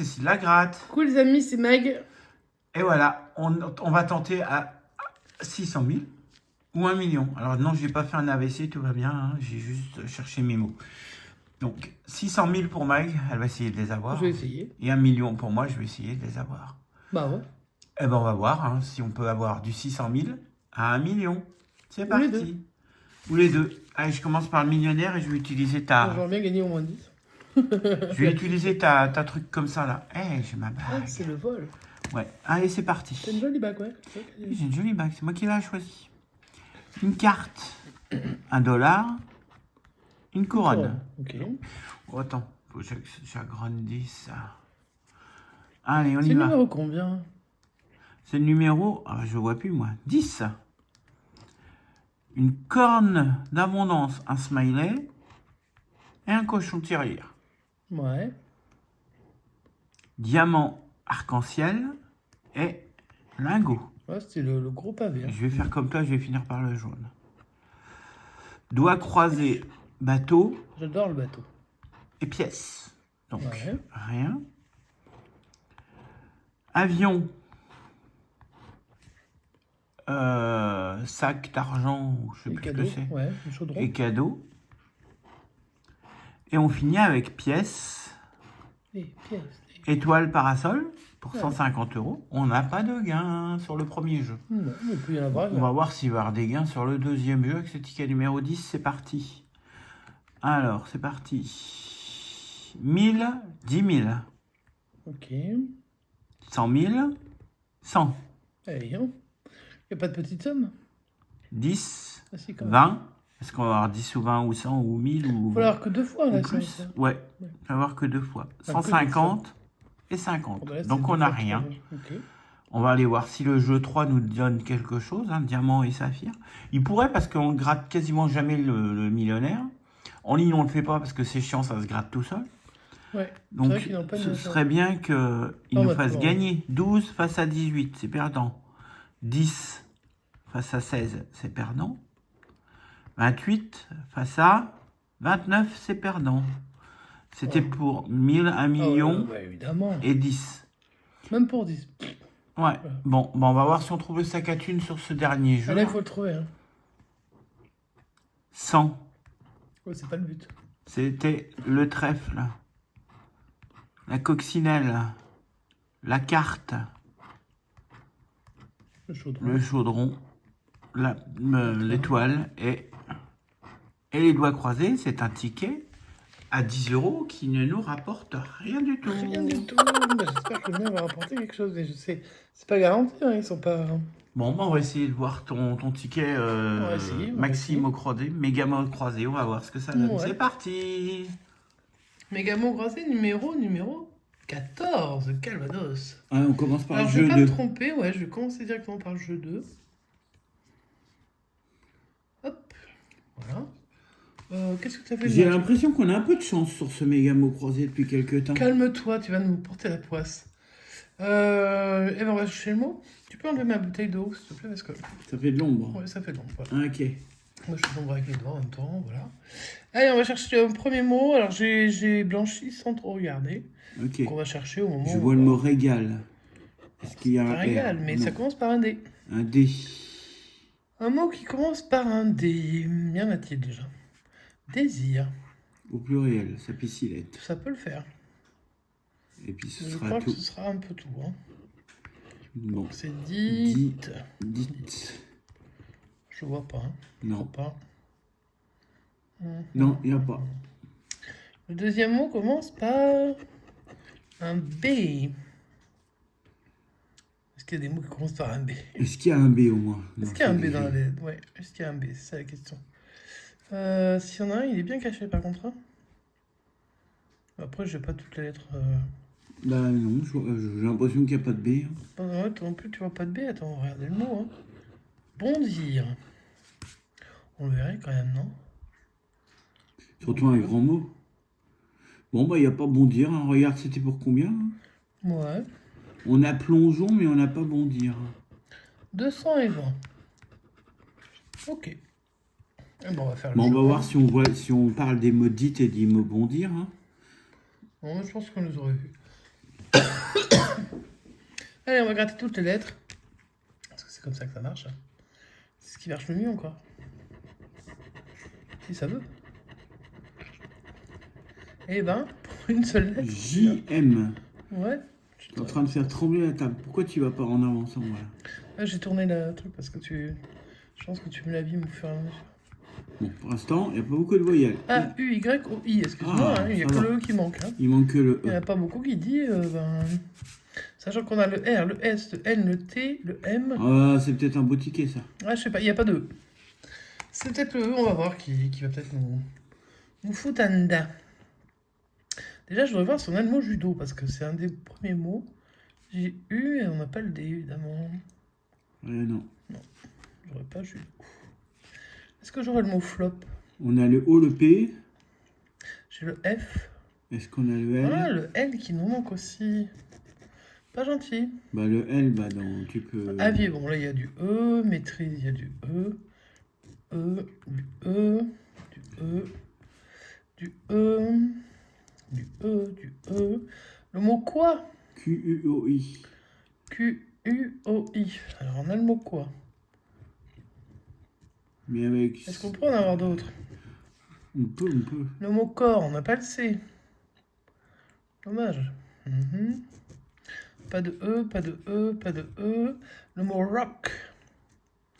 Cécile Lagratte. Coucou les amis, c'est Meg. Et voilà, on va tenter à 600 000 ou 1 million. Alors non, je n'ai pas fait un AVC, tout va bien, hein, j'ai juste cherché mes mots. Donc 600 000 pour Meg, elle va essayer de les avoir. Je vais essayer. Et 1 million pour moi, je vais essayer de les avoir. Bah ouais. Eh ben on va voir hein, si on peut avoir du 600 000 à 1 million. C'est Ou parti. les deux. Ou les deux. Allez, je commence par le millionnaire et je vais utiliser ta... J'aimerais bien gagner au moins 10. Je vais utiliser ta truc comme ça là. Eh, j'ai ma Ah, bague. c'est le vol. Ouais, allez, c'est parti. C'est une jolie bague, ouais. Oui, j'ai une jolie bague, c'est moi qui l'ai choisi. Une carte, $1, une couronne. Ok. Oh, attends, faut que j'agrandisse ça. Allez, on C'est y le va. numéro combien? C'est le numéro, je vois plus moi, 10. Une corne d'abondance, un smiley et un cochon tirelire. Ouais. Diamant arc-en-ciel et lingot. Ouais, c'était le gros pavé. Hein. Je vais faire comme toi, je vais finir par le jaune. Doigt croisé, bateau J'adore le bateau. et pièces. Donc, Ouais. rien. Avion, sac d'argent, je sais Et plus cadeau. ce que c'est. Ouais, un chaudron. Et cadeau. Et on finit avec pièces, Et pièces. étoile, parasol, pour Ouais. 150 €. On n'a pas de gain sur le premier jeu. Non, mais il peut y en avoir. On va voir s'il va y avoir des gains sur le deuxième jeu avec ce ticket numéro 10. C'est parti. Alors, c'est parti. 1000, 10 000. Ok. 100 000, 100. Allez, hein. Il n'y a pas de petite somme? 10, Ah, si, quand même. 20. Est-ce qu'on va avoir 10 ou 20 ou 100 ou 1000 ou... Il faut l'avoir que deux fois, là, ou ça. plus? Ouais, il va avoir que deux fois. Ah, que deux 150 et 50. Oh, bah là, c'est Donc deux on n'a fois rien. trois. Ok. On va aller voir si le jeu 3 nous donne quelque chose, hein, diamant et saphir. Il pourrait parce qu'on ne gratte quasiment jamais le millionnaire. En ligne, on ne le fait pas parce que c'est chiant, ça se gratte tout seul. Ouais. Donc vrai qu'ils n'ont pas ce de- serait bien qu'il Non, nous maintenant, fasse ouais. gagner. 12 face à 18, c'est perdant. 10 face à 16, c'est perdant. 28 face à 29, c'est perdant. C'était Ouais. pour 1000, 1 Ah ouais, million ouais, évidemment. et 10. Même pour 10. Ouais, bon, on va voir si on trouve le sac à thune sur ce dernier jeu. Ah, là, il faut le trouver. Hein. 100, Ouais, c'est pas le but. c'était le trèfle, la coccinelle, la carte, Le chaudron. le chaudron, l'étoile et les doigts croisés. C'est un ticket à 10 € qui ne nous rapporte rien du tout. Rien du tout. Bah, j'espère que le mien va rapporter quelque chose. Mais je sais, c'est pas garanti. Hein, ils sont pas. Bon, on va essayer de voir ton ticket va essayer, on va Maxime essayer. au croisé, Mégamo au croisé. On va voir ce que ça donne. Ouais. C'est parti. Mégamo croisé numéro 14. Calvados. On commence par Alors, le je vais jeu pas me 2. tromper. Ouais, je vais commencer directement par le jeu 2. Hop. Voilà. Qu'est-ce que tu as fait? J'ai Max? l'impression qu'on a un peu de chance sur ce Mégamo croisé depuis quelques temps. Calme-toi, tu vas nous porter la poisse. Eh ben, on va chercher le mot. Tu peux enlever ma bouteille d'eau, s'il te plaît, parce que... Ça fait de l'ombre. Ouais, ça fait long, voilà. Ah, ok. Moi, je fais l'ombre avec les doigts en même temps, voilà. Allez, on va chercher le premier mot. Alors, j'ai blanchi sans trop regarder. Ok. Donc, on va chercher au moment Je où... vois le mot régal. Est-ce qu'il y a Pas un régal, R? mais Non. ça commence par un D. Un D. Un mot qui commence par un D. Y en a-t-il déjà? Désir. Au pluriel, sa piscilette. Ça peut le faire. Et puis ce Je sera crois tout. que ce sera un peu tout. Hein. Bon. C'est dit... Dites. Je vois pas. Hein. Non. Pas. Non, il n'y a pas. Le deuxième mot commence par un B. Est-ce qu'il y a des mots qui commencent par un B? Est-ce qu'il y a un B au moins? Est-ce Non, qu'il y a un c'est B dans la léger. lettre? Ouais, est-ce qu'il y a un B? C'est ça la question. S'il y en a un, il est bien caché par contre. Hein. Après, j'ai pas toutes les lettres. Bah non, j'ai l'impression qu'il n'y a pas de B. Hein. Ouais, toi non plus, tu vois pas de B. Attends, regardez le mot. Hein. Bondir. On le verrait quand même, non? Surtout un grand mot. Bon, bah il n'y a pas bondir. Hein. Regarde, c'était pour combien? Hein? Ouais. On a plongeon, mais on n'a pas bondir. 220. Ok. Eh ben, on va faire le Bon, on jeu. va voir si on parle des mots dites et des mots bondir. Hein. Bon, moi, je pense qu'on les aurait vus. Allez, on va gratter toutes les lettres. Parce que c'est comme ça que ça marche. C'est ce qui marche le mieux encore. Si ça veut. Eh ben, pour une seule lettre. JM. Ouais. Tu es en train de faire trembler la table. Pourquoi tu vas pas en avançant, voilà. Là, j'ai tourné le truc parce que je pense que tu me l'abîmes au fur et à mesure. Bon, pour l'instant, il n'y a pas beaucoup de voyelles. Ah, U, Y, O, I, excuse-moi, Ah, il n'y a ça que va. le E qui manque. Hein. Il manque que le Il n'y en E. a pas beaucoup qui dit, sachant qu'on a le R, le S, le N, le T, le M. Ah, c'est peut-être un beau ticket, ça. Ah, je sais pas, il n'y a pas de E. C'est peut-être le E, on va voir, qui va peut-être nous foutre un da. Déjà, je voudrais voir si on a le mot judo, parce que c'est un des premiers mots. J'ai U et on n'a pas le D, évidemment. Non. J'aurais pas judo. Est-ce que j'aurais le mot flop? On a le O, le P. J'ai le F. Est-ce qu'on a le L? Ah, le L qui nous manque aussi. Pas gentil. Bah, le L, bah, tu peux... Avier, bon, là, il y a du E. Maîtrise, il y a du E. Du E. Du E. Le mot quoi? QUOI. QUOI. Alors, on a le mot quoi? Mais avec... Est-ce qu'on peut en avoir d'autres? On peut. Le mot corps, on n'a pas le C. Dommage. Pas de E, pas de E, pas de E. Le mot rock.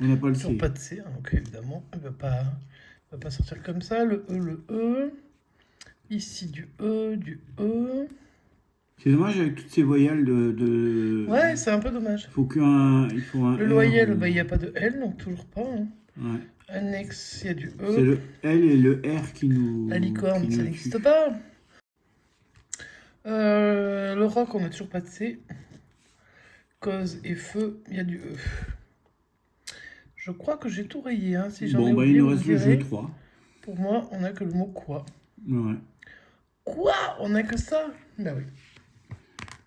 On n'a pas le C. Toujours pas de C, hein, donc évidemment, il va pas sortir comme ça. Le E. Ici, du E. C'est dommage avec toutes ces voyelles de... Ouais, c'est un peu dommage. Il faut un Le R loyal, ou- bah, il n'y a pas de L, donc toujours pas. Hein. Ouais. Annexe, il y a du C'est E. le L et le R qui nous... La licorne, qui ça nous n'existe tuent. pas. Le rock, on n'a toujours pas de C. Cause et feu, il y a du E. Je crois que j'ai tout rayé. Hein. Si j'en ai Bon, bah, oublié, il nous vous reste le direz. jeu 3. Pour moi, on n'a que le mot quoi. Ouais. Quoi? On n'a que ça? Bah oui.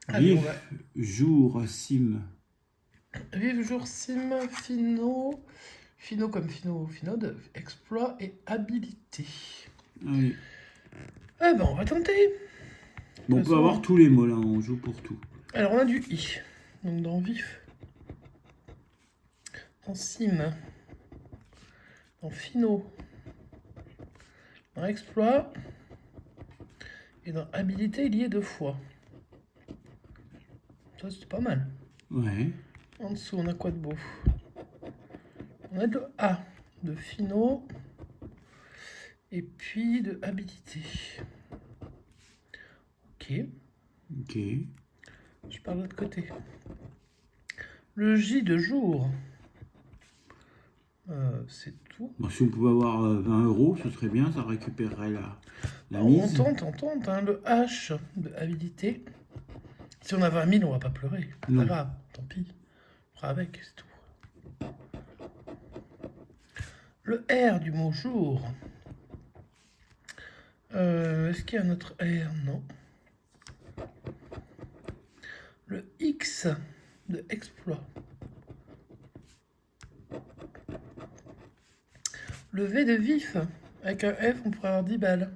Allez, Vif, jour, sim. Vive jour, sim, fino. Fino comme finode, exploit et habilité. Allez. Eh ben, on va tenter. Bon, on De toute peut façon, avoir tous les mots, là. On joue pour tout. Alors, on a du I. Donc, dans vif. Dans sim. Dans fino. Dans exploit. Et dans habilité, il y est 2 fois. Ça, c'est pas mal. Ouais. En dessous, on a quoi de beau? On a le A de fino. Et puis de habilité. Ok. Ok. Je pars de l'autre côté. Le J de jour. C'est tout. Bon, si on pouvait avoir 20 euros, ce serait bien. Ça récupérerait la On mise. tente. Hein, le H de habilité. Si on a 20 000, on va pas pleurer. C'est Non. pas grave. Tant pis. On fera avec, c'est tout. Le R du mot jour. Est-ce qu'il y a un autre R? Non. Le X de exploit. Le V de vif. Avec un F, on pourrait avoir 10 balles.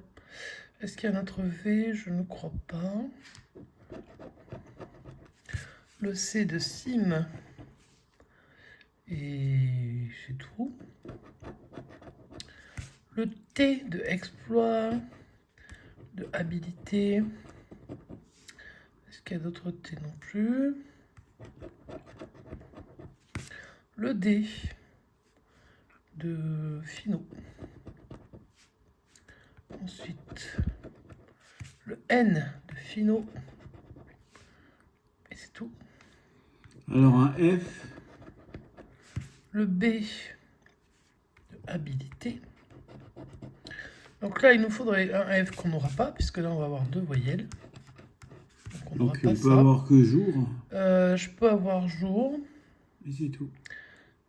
Est-ce qu'il y a un autre V? Je ne crois pas. Le C de sim. Et c'est tout. Le T de exploit. De habilité. Est-ce qu'il y a d'autres T? Non plus. Le D de fino. Ensuite, le N de fino. Et c'est tout. Alors, un F. Le B de habilité. Donc là, il nous faudrait un F qu'on n'aura pas, puisque là, on va avoir 2 voyelles. Donc Donc, pas on peut ça. avoir que jour. Je peux avoir jour. Et c'est tout.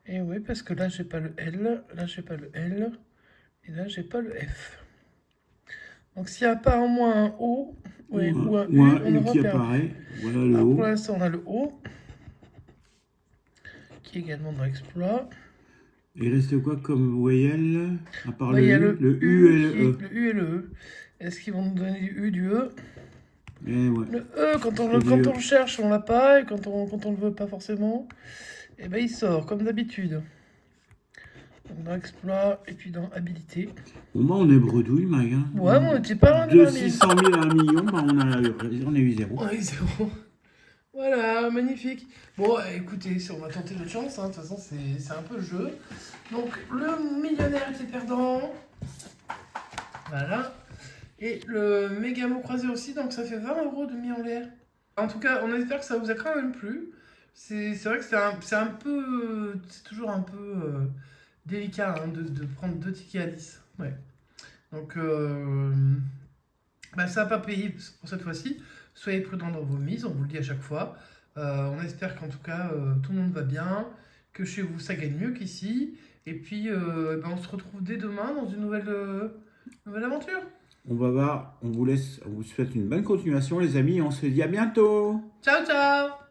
Et oui, parce que là, j'ai pas le L. Là, j'ai pas le L. Et là, j'ai pas le F. Donc, s'il n'y a pas au moins un O ou un U, on aura qui perdu. apparaît. Voilà le Alors, haut. pour l'instant, on a le O, qui est également dans l'exploit. Il reste quoi comme voyelle? À part Bah, il y a le U et le E. Le U et le E. Est-ce qu'ils vont nous donner du U, du E? Et ouais. Le E, quand on, C'est quand du- on le cherche, on l'a pas, et quand on le veut pas forcément, et ben il sort, comme d'habitude. Donc dans Exploit, et puis dans Habilité. Bon, bah, on est bredouille, Mag. Hein. Ouais, mais on était pas loin de De 20 000. 600 000 à 1 million, bah, on a eu zéro. On a eu 0. Voilà, magnifique. Bon, écoutez, si on va tenter notre chance, hein, de toute façon, c'est un peu le jeu. Donc, le millionnaire était perdant. Voilà. Et le méga mot croisé aussi, donc ça fait 20 € de mis en l'air. En tout cas, on espère que ça vous a quand même plu. C'est vrai que c'est un peu. C'est toujours un peu délicat hein, de prendre 2 tickets à 10. Ouais. Donc, bah, ça n'a pas payé pour cette fois-ci. Soyez prudents dans vos mises, on vous le dit à chaque fois. On espère qu'en tout cas, tout le monde va bien, que chez vous, ça gagne mieux qu'ici. Et puis, ben, on se retrouve dès demain dans une nouvelle aventure. On va voir, on vous souhaite une bonne continuation, les amis. On se dit à bientôt. Ciao, ciao!